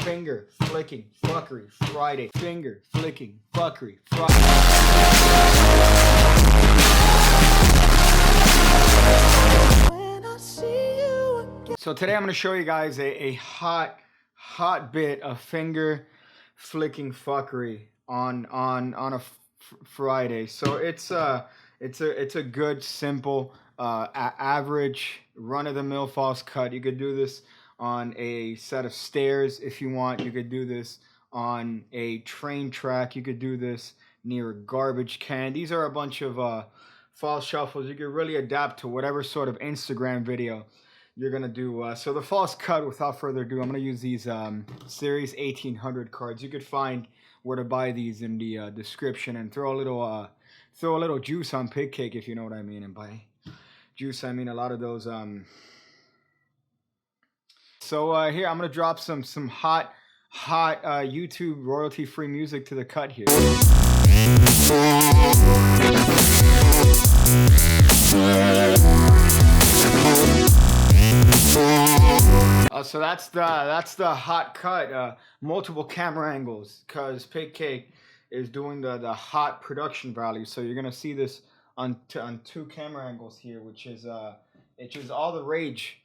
Finger flicking fuckery Friday. Finger flicking fuckery Friday. So today I'm going to show you guys a hot bit of finger flicking fuckery on a Friday. So it's a good, simple, average run-of-the-mill false cut. You could do this on a set of stairs if you want. You could do this on a train track. You could do this near a garbage can. These are a bunch of false shuffles. You could really adapt to whatever sort of Instagram video you're gonna do. So the false cut, without further ado, I'm gonna use these Series 1800 cards. You could find where to buy these in the description, and throw a little juice on PigCake, if you know what I mean. And by juice, I mean a lot of those. So here I'm gonna drop some hot YouTube royalty-free music to the cut here. So that's the hot cut. Multiple camera angles, because PigCake is doing the hot production value. So you're gonna see this on two camera angles here, which is all the rage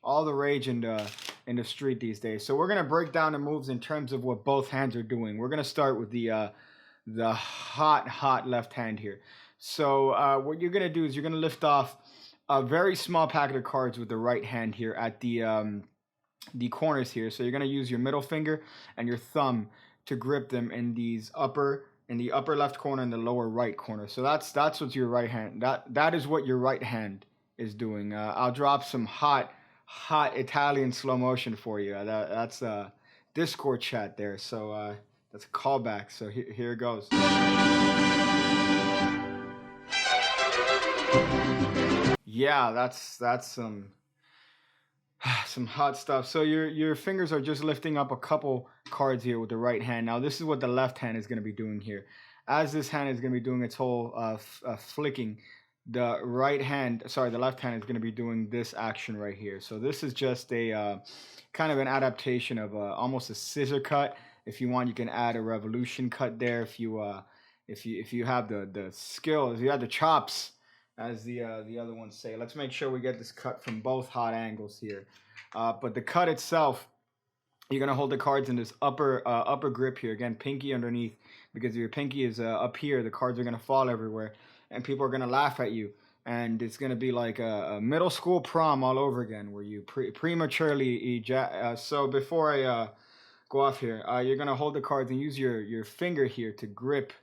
in the street these days. So we're gonna break down the moves in terms of what both hands are doing. We're gonna start with the hot left hand here. So what you're gonna do is you're gonna lift off a very small packet of cards with the right hand here at the corners here. So you're gonna use your middle finger and your thumb to grip them in the upper left corner and the lower right corner. So that's what your right hand, that is what your right hand is doing. I'll drop some hot Italian slow motion for you. That's Discord chat there. So that's a callback. So here it goes. Yeah, that's some hot stuff. So your fingers are just lifting up a couple cards here with the right hand. Now this is what the left hand is going to be doing here. As this hand is going to be doing its whole flicking, the left hand is going to be doing this action right here. So this is just a kind of an adaptation of almost a scissor cut. If you want, you can add a revolution cut there. If you have the skills, you have the chops, as the other ones say. Let's make sure we get this cut from both hot angles here. But the cut itself, you're gonna hold the cards in this upper grip here. Again, pinky underneath, because if your pinky is up here, the cards are gonna fall everywhere, and people are gonna laugh at you, and it's gonna be like a middle school prom all over again, where you prematurely eject. So before I go off here, you're gonna hold the cards and use your finger here to grip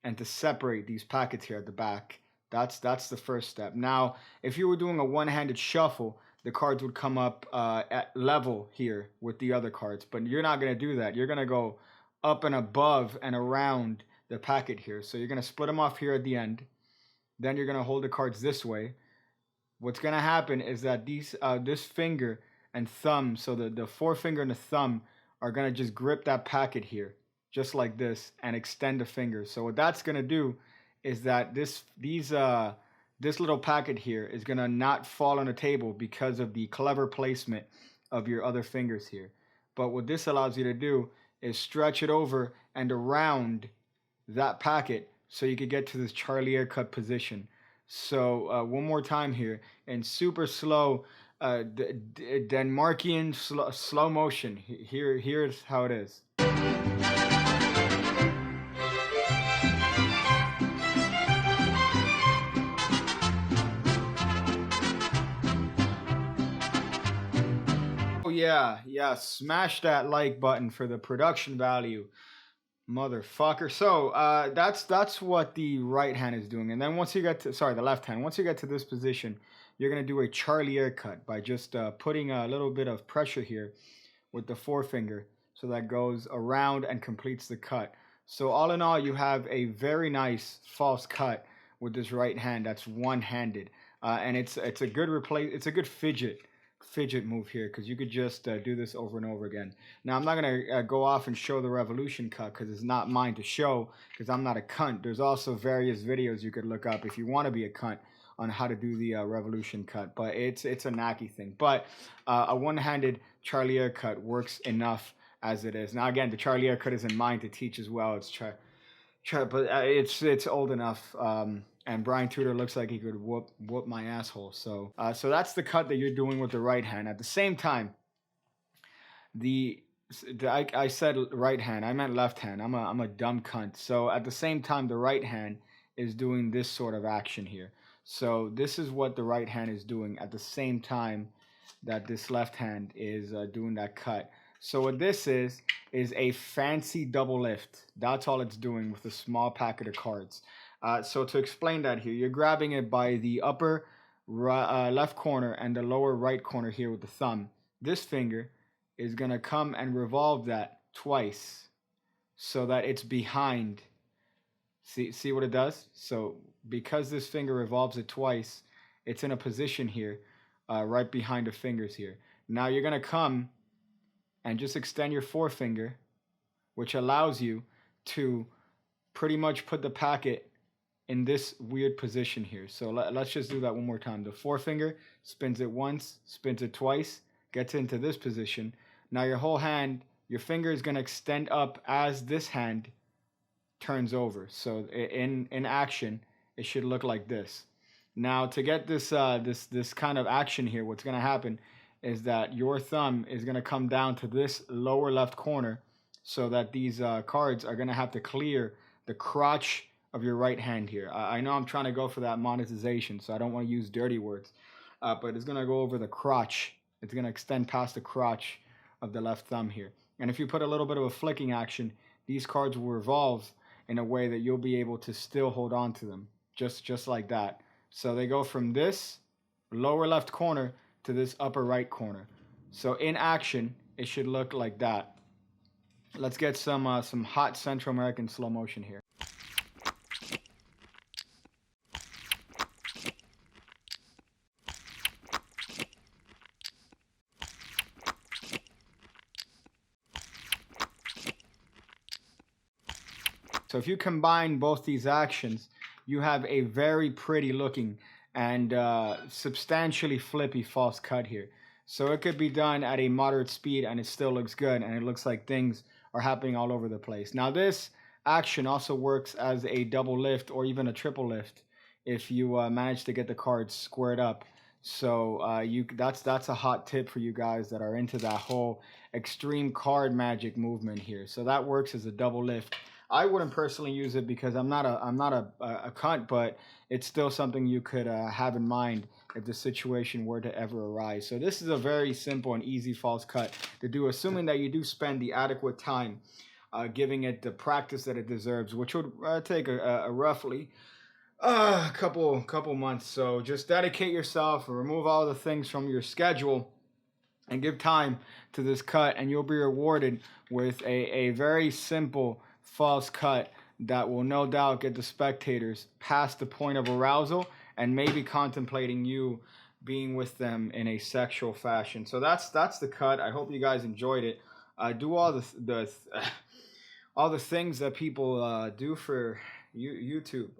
and to separate these packets here at the back. That's the first step. Now, if you were doing a one-handed shuffle, the cards would come up at level here with the other cards. But you're not going to do that. You're going to go up and above and around the packet here. So you're going to split them off here at the end. Then you're going to hold the cards this way. What's going to happen is that this finger and thumb, so the forefinger and the thumb, are going to just grip that packet here, just like this, and extend the finger. So what that's going to do is that this little packet here is gonna not fall on the table because of the clever placement of your other fingers here. But what this allows you to do is stretch it over and around that packet so you could get to this Charlier cut position. So one more time here in super slow Denmarkian slow motion. Here's how it is. Yeah, smash that like button for the production value, motherfucker. So that's what the right hand is doing. And then once you get to, the left hand, once you get to this position, you're gonna do a Charlier cut by just putting a little bit of pressure here with the forefinger, so that goes around and completes the cut. So all in all, you have a very nice false cut with this right hand that's one-handed, and it's a good fidget move here, because you could just do this over and over again. Now I'm not gonna go off and show the revolution cut, because it's not mine to show, because I'm not a cunt. There's also various videos you could look up if you want to be a cunt on how to do the revolution cut, but it's a knacky thing. But a one-handed Charlier cut works enough as it is. Now again, the Charlie haircut isn't mine to teach as well. It's but it's old enough. And Brian Tudor looks like he could whoop my asshole. So that's the cut that you're doing with the right hand. At the same time, I said right hand. I meant left hand. I'm a dumb cunt. So at the same time, the right hand is doing this sort of action here. So this is what the right hand is doing at the same time that this left hand is doing that cut. So what this is a fancy double lift. That's all it's doing with a small packet of cards. So to explain that here, you're grabbing it by the upper left corner and the lower right corner here with the thumb. This finger is going to come and revolve that twice so that it's behind. See what it does? So because this finger revolves it twice, it's in a position here right behind the fingers here. Now you're going to come and just extend your forefinger, which allows you to pretty much put the packet in this weird position here. So let's just do that one more time. The forefinger spins it once, spins it twice, gets into this position. Now your whole hand, your finger is going to extend up as this hand turns over. So in action, it should look like this. Now to get this this kind of action here, what's going to happen is that your thumb is going to come down to this lower left corner so that these cards are going to have to clear the crotch of your right hand here. I know I'm trying to go for that monetization, so I don't want to use dirty words, but it's going to go over the crotch. It's going to extend past the crotch of the left thumb here. And if you put a little bit of a flicking action, these cards will revolve in a way that you'll be able to still hold on to them, just like that. So they go from this lower left corner to this upper right corner. So in action, it should look like that. Let's get some hot Central American slow motion here. So if you combine both these actions, you have a very pretty looking and substantially flippy false cut here. So it could be done at a moderate speed and it still looks good, and it looks like things are happening all over the place. Now this action also works as a double lift or even a triple lift if you manage to get the cards squared up. So that's a hot tip for you guys that are into that whole extreme card magic movement here. So that works as a double lift. I wouldn't personally use it because I'm not a cunt, but it's still something you could have in mind if the situation were to ever arise. So this is a very simple and easy false cut to do, assuming that you do spend the adequate time giving it the practice that it deserves, which would take a roughly couple months. So just dedicate yourself and remove all the things from your schedule and give time to this cut, and you'll be rewarded with a very simple false cut that will no doubt get the spectators past the point of arousal and maybe contemplating you being with them in a sexual fashion. So that's the cut. I hope you guys enjoyed it. Do all the things that people do for YouTube.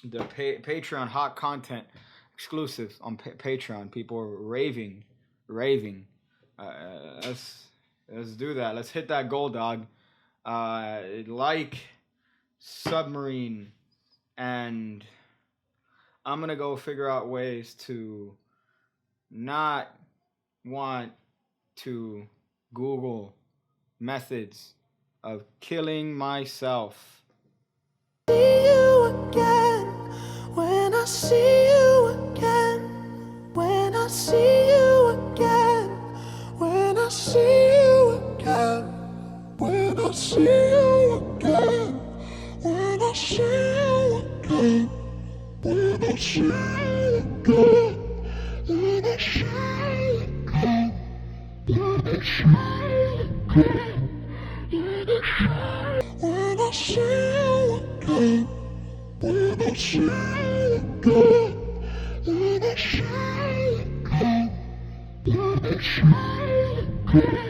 The Patreon hot content exclusive on Patreon. People are raving. Let's do that. Let's hit that goal, dog. Like, submarine, and I'm gonna go figure out ways to not want to Google methods of killing myself. See you again when I see you again, when I see you again, when I see you again. When I see you again, when I see you again, when I see you again, when I see you again, when I see you again, when I see you again, when I see you again, when I see you again, when I see you again.